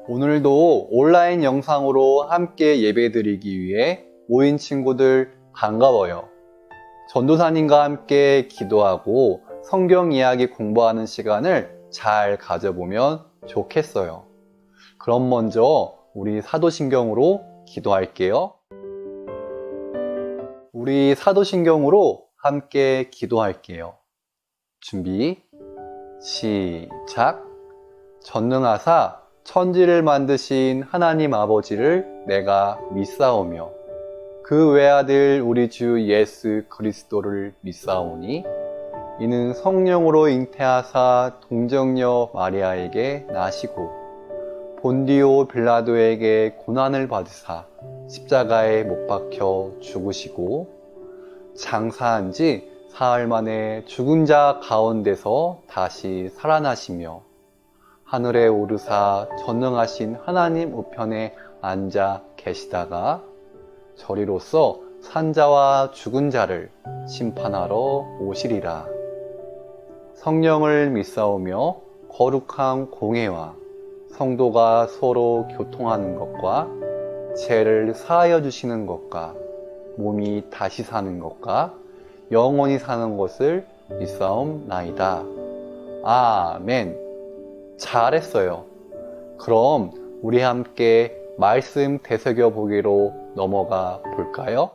오늘도 온라인 영상으로 함께 예배드리기 위해 모인 친구들 반가워요. 전도사님과 함께 기도하고 성경 이야기 공부하는 시간을 잘 가져보면 좋겠어요. 그럼 먼저 우리 사도신경으로 기도할게요. 우리 사도신경으로 함께 기도할게요. 준비, 시작. 전능하사 천지를 만드신 하나님 아버지를 내가 믿사오며 그 외아들 우리 주 예수 그리스도를 믿사오니 이는 성령으로 잉태하사 동정녀 마리아에게 나시고 본디오 빌라도에게 고난을 받으사 십자가에 못 박혀 죽으시고 장사한 지 사흘 만에 죽은 자 가운데서 다시 살아나시며 하늘에 오르사 전능하신 하나님 우편에 앉아 계시다가 저리로서 산자와 죽은 자를 심판하러 오시리라. 성령을 믿사오며 거룩한 공회와 성도가 서로 교통하는 것과 죄를 사하여 주시는 것과 몸이 다시 사는 것과 영원히 사는 것을 믿사옵나이다. 아멘. 잘했어요. 그럼 우리 함께 말씀 되새겨 보기로 넘어가 볼까요?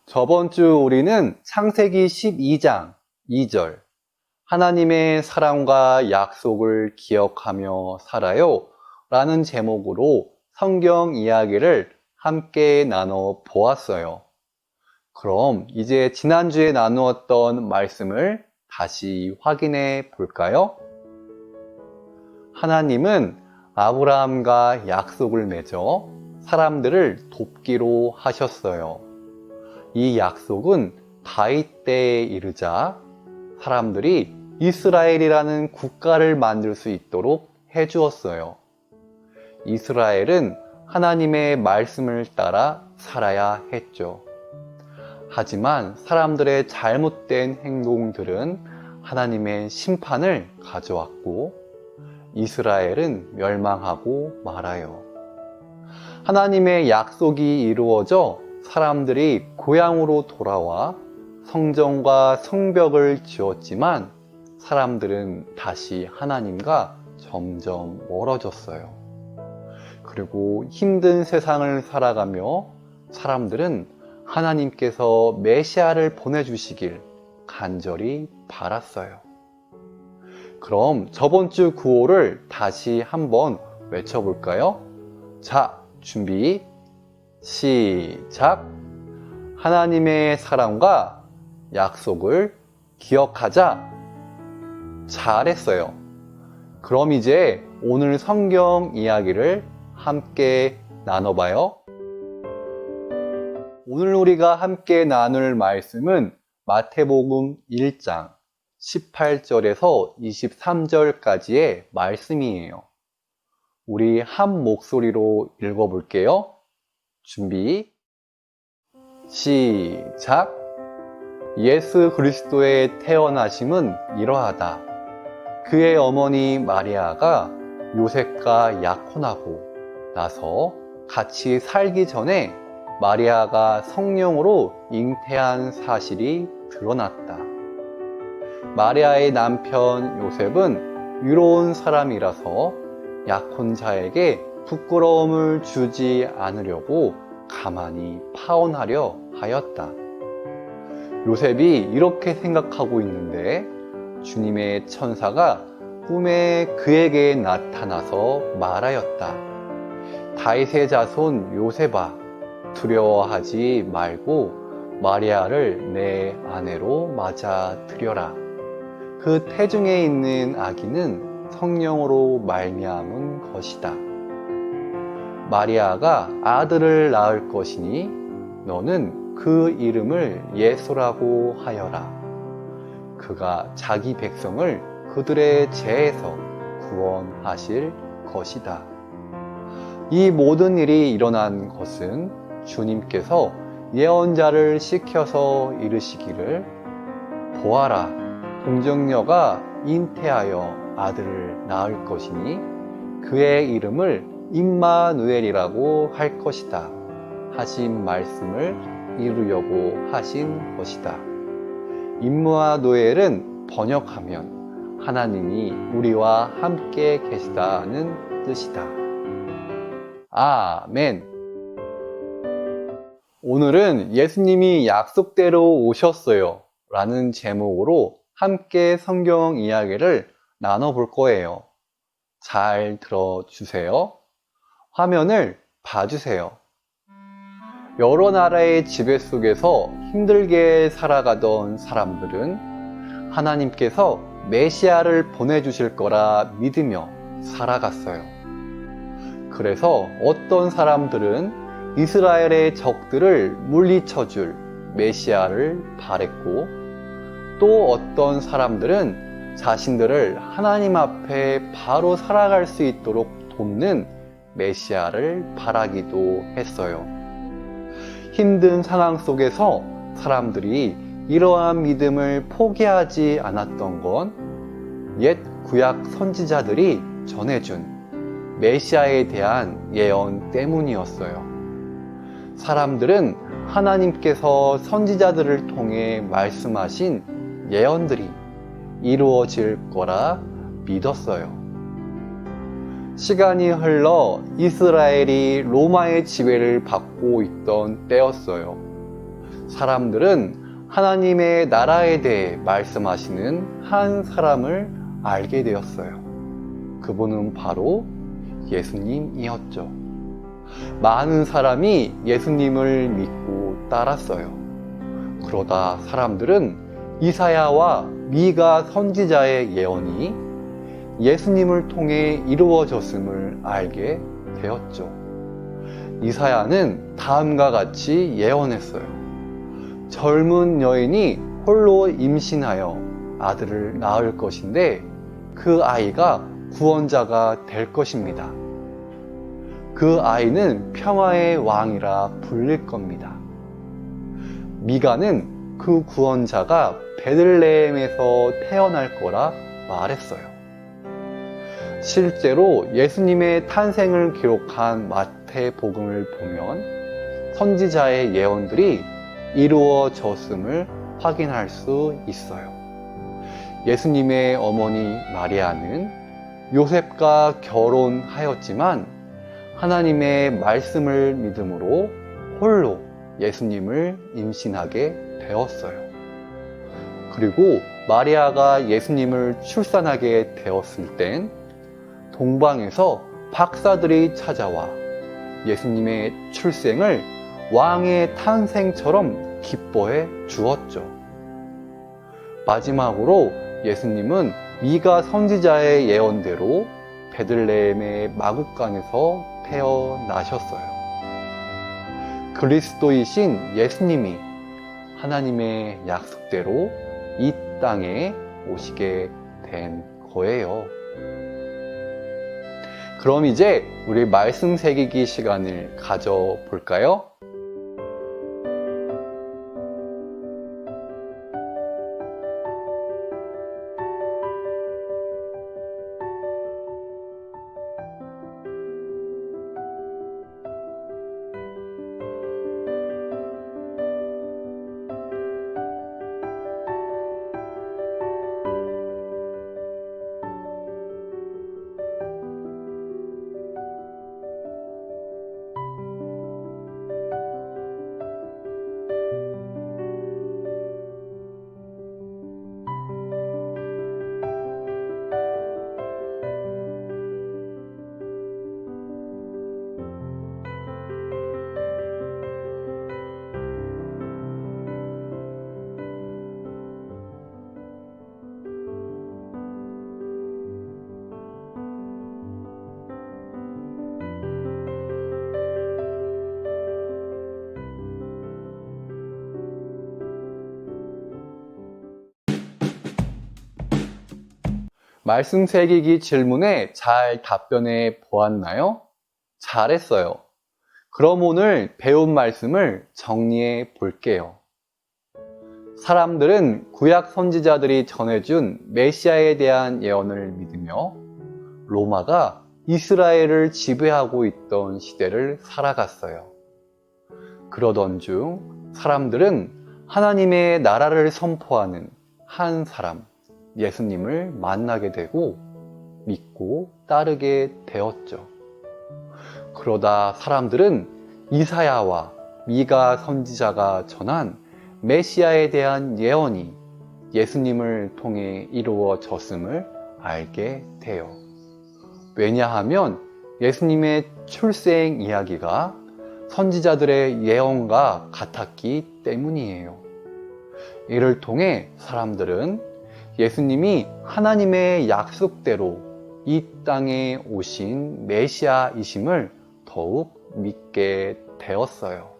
저번 주 우리는 창세기 12장 2절 하나님의 사랑과 약속을 기억하며 살아요 라는 제목으로 성경 이야기를 함께 나눠 보았어요. 그럼 이제 지난주에 나누었던 말씀을 다시 확인해 볼까요? 하나님은 아브라함과 약속을 맺어 사람들을 돕기로 하셨어요. 이 약속은 다윗 때에 이르자 사람들이 이스라엘이라는 국가를 만들 수 있도록 해주었어요. 이스라엘은 하나님의 말씀을 따라 살아야 했죠. 하지만 사람들의 잘못된 행동들은 하나님의 심판을 가져왔고 이스라엘은 멸망하고 말아요. 하나님의 약속이 이루어져 사람들이 고향으로 돌아와 성전과 성벽을 지었지만 사람들은 다시 하나님과 점점 멀어졌어요. 그리고 힘든 세상을 살아가며 사람들은 하나님께서 메시아를 보내주시길 간절히 바랐어요. 그럼 저번 주 구호를 다시 한번 외쳐볼까요? 자, 준비, 시작! 하나님의 사랑과 약속을 기억하자. 잘했어요. 그럼 이제 오늘 성경 이야기를 함께 나눠봐요. 오늘 우리가 함께 나눌 말씀은 마태복음 1장 18절에서 23절까지의 말씀이에요. 우리 한 목소리로 읽어볼게요. 준비, 시작! 예수 그리스도의 태어나심은 이러하다. 그의 어머니 마리아가 요셉과 약혼하고 나서 같이 살기 전에 마리아가 성령으로 잉태한 사실이 드러났다. 마리아의 남편 요셉은 의로운 사람이라서 약혼자에게 부끄러움을 주지 않으려고 가만히 파혼하려 하였다. 요셉이 이렇게 생각하고 있는데 주님의 천사가 꿈에 그에게 나타나서 말하였다. 다윗의 자손 요셉아, 두려워하지 말고 마리아를 내 아내로 맞아들여라. 그 태중에 있는 아기는 성령으로 말미암은 것이다. 마리아가 아들을 낳을 것이니 너는 그 이름을 예수라고 하여라. 그가 자기 백성을 그들의 죄에서 구원하실 것이다. 이 모든 일이 일어난 것은 주님께서 예언자를 시켜서 이르시기를 보아라, 동정녀가 잉태하여 아들을 낳을 것이니 그의 이름을 임마누엘이라고 할 것이다 하신 말씀을 이루려고 하신 것이다. 임마누엘은 번역하면 하나님이 우리와 함께 계시다는 뜻이다. 아멘. 오늘은 예수님이 약속대로 오셨어요 라는 제목으로 함께 성경 이야기를 나눠볼 거예요. 잘 들어주세요. 화면을 봐주세요. 여러 나라의 지배 속에서 힘들게 살아가던 사람들은 하나님께서 메시아를 보내주실 거라 믿으며 살아갔어요. 그래서 어떤 사람들은 이스라엘의 적들을 물리쳐줄 메시아를 바랬고, 또 어떤 사람들은 자신들을 하나님 앞에 바로 살아갈 수 있도록 돕는 메시아를 바라기도 했어요. 힘든 상황 속에서 사람들이 이러한 믿음을 포기하지 않았던 건 옛 구약 선지자들이 전해준 메시아에 대한 예언 때문이었어요. 사람들은 하나님께서 선지자들을 통해 말씀하신 예언들이 이루어질 거라 믿었어요. 시간이 흘러 이스라엘이 로마의 지배를 받고 있던 때였어요. 사람들은 하나님의 나라에 대해 말씀하시는 한 사람을 알게 되었어요. 그분은 바로 예수님이었죠. 많은 사람이 예수님을 믿고 따랐어요. 그러다 사람들은 이사야와 미가 선지자의 예언이 예수님을 통해 이루어졌음을 알게 되었죠. 이사야는 다음과 같이 예언했어요. 젊은 여인이 홀로 임신하여 아들을 낳을 것인데 그 아이가 구원자가 될 것입니다. 그 아이는 평화의 왕이라 불릴 겁니다. 미가는 그 구원자가 베들레헴에서 태어날 거라 말했어요. 실제로 예수님의 탄생을 기록한 마태복음을 보면 선지자의 예언들이 이루어졌음을 확인할 수 있어요. 예수님의 어머니 마리아는 요셉과 결혼하였지만 하나님의 말씀을 믿음으로 홀로 예수님을 임신하게 되었어요. 그리고 마리아가 예수님을 출산하게 되었을 땐 동방에서 박사들이 찾아와 예수님의 출생을 왕의 탄생처럼 기뻐해 주었죠. 마지막으로 예수님은 미가 선지자의 예언대로 베들레헴의 마국간에서 태어나셨어요. 그리스도이신 예수님이 하나님의 약속대로 이 땅에 오시게 된 거예요. 그럼 이제 우리 말씀 새기기 시간을 가져볼까요? 말씀 새기기 질문에 잘 답변해 보았나요? 잘했어요. 그럼 오늘 배운 말씀을 정리해 볼게요. 사람들은 구약 선지자들이 전해준 메시아에 대한 예언을 믿으며 로마가 이스라엘을 지배하고 있던 시대를 살아갔어요. 그러던 중 사람들은 하나님의 나라를 선포하는 한 사람, 예수님을 만나게 되고 믿고 따르게 되었죠. 그러다 사람들은 이사야와 미가 선지자가 전한 메시아에 대한 예언이 예수님을 통해 이루어졌음을 알게 돼요. 왜냐하면 예수님의 출생 이야기가 선지자들의 예언과 같았기 때문이에요. 이를 통해 사람들은 예수님이 하나님의 약속대로 이 땅에 오신 메시아이심을 더욱 믿게 되었어요.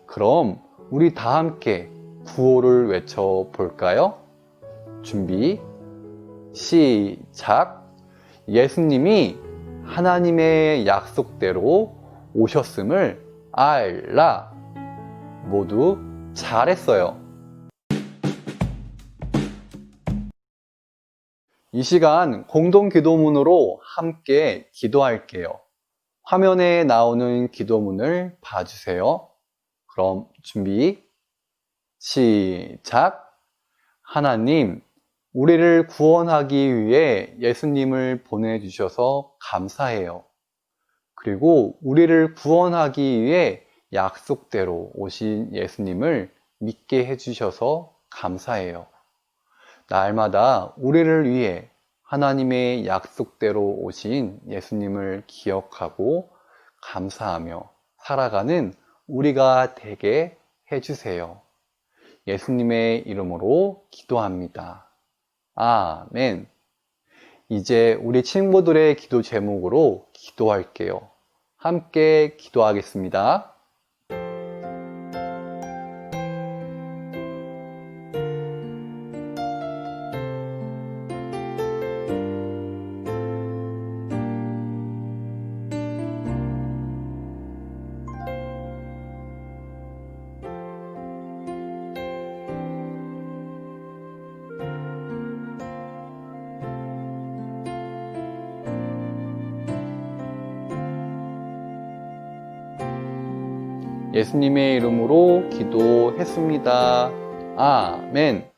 그럼 우리 다 함께 구호를 외쳐볼까요? 준비, 시작! 예수님이 하나님의 약속대로 오셨음을 알라. 모두 잘했어요. 이 시간 공동 기도문으로 함께 기도할게요. 화면에 나오는 기도문을 봐주세요. 그럼 준비, 시작! 하나님, 우리를 구원하기 위해 예수님을 보내주셔서 감사해요. 그리고 우리를 구원하기 위해 약속대로 오신 예수님을 믿게 해주셔서 감사해요. 날마다 우리를 위해 하나님의 약속대로 오신 예수님을 기억하고 감사하며 살아가는 우리가 되게 해주세요. 예수님의 이름으로 기도합니다. 아멘. 이제 우리 친구들의 기도 제목으로 기도할게요. 함께 기도하겠습니다. 예수님의 이름으로 기도했습니다. 아멘.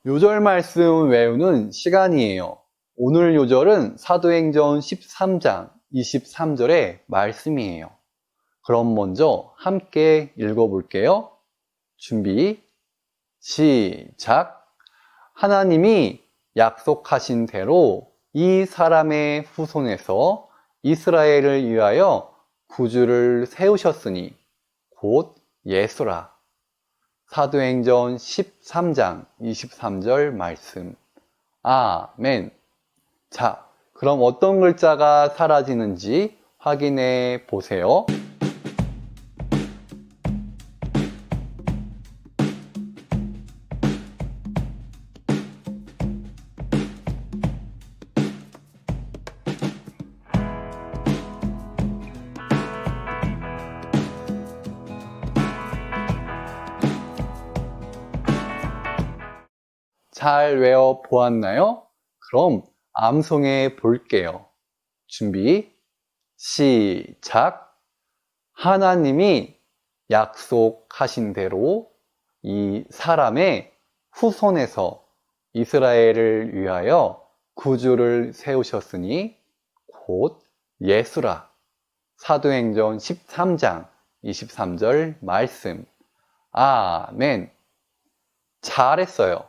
요절 말씀 외우는 시간이에요. 오늘 요절은 사도행전 13장 23절의 말씀이에요. 그럼 먼저 함께 읽어볼게요. 준비, 시작! 하나님이 약속하신 대로 이 사람의 후손에서 이스라엘을 위하여 구주를 세우셨으니 곧 예수라. 사도행전 13장 23절 말씀. 아멘. 자, 그럼 어떤 글자가 사라지는지 확인해 보세요. 잘 외워 보았나요? 그럼 암송해 볼게요. 준비, 시작! 하나님이 약속하신 대로 이 사람의 후손에서 이스라엘을 위하여 구주를 세우셨으니 곧 예수라. 사도행전 13장 23절 말씀. 아멘. 잘했어요.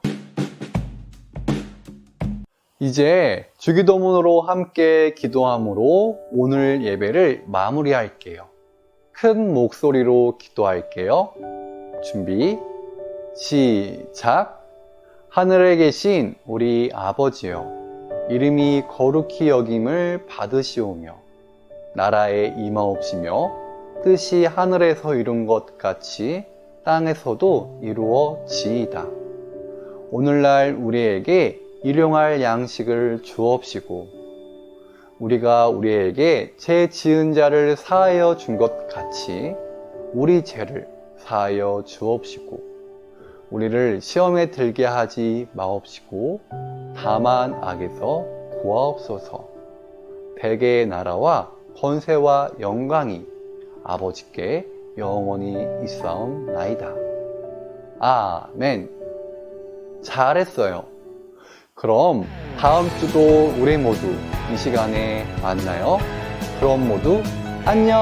이제 주기도문으로 함께 기도함으로 오늘 예배를 마무리할게요. 큰 목소리로 기도할게요. 준비, 시작! 하늘에 계신 우리 아버지여, 이름이 거룩히 여김을 받으시오며 나라에 임하옵시며 뜻이 하늘에서 이룬 것 같이 땅에서도 이루어지이다. 오늘날 우리에게 일용할 양식을 주옵시고 우리가 우리에게 죄 지은 자를 사하여 준 것 같이 우리 죄를 사하여 주옵시고 우리를 시험에 들게 하지 마옵시고 다만 악에서 구하옵소서. 대개의 나라와 권세와 영광이 아버지께 영원히 있사옵나이다. 아멘. 잘했어요. 그럼 다음 주도 우리 모두 이 시간에 만나요. 그럼 모두 안녕.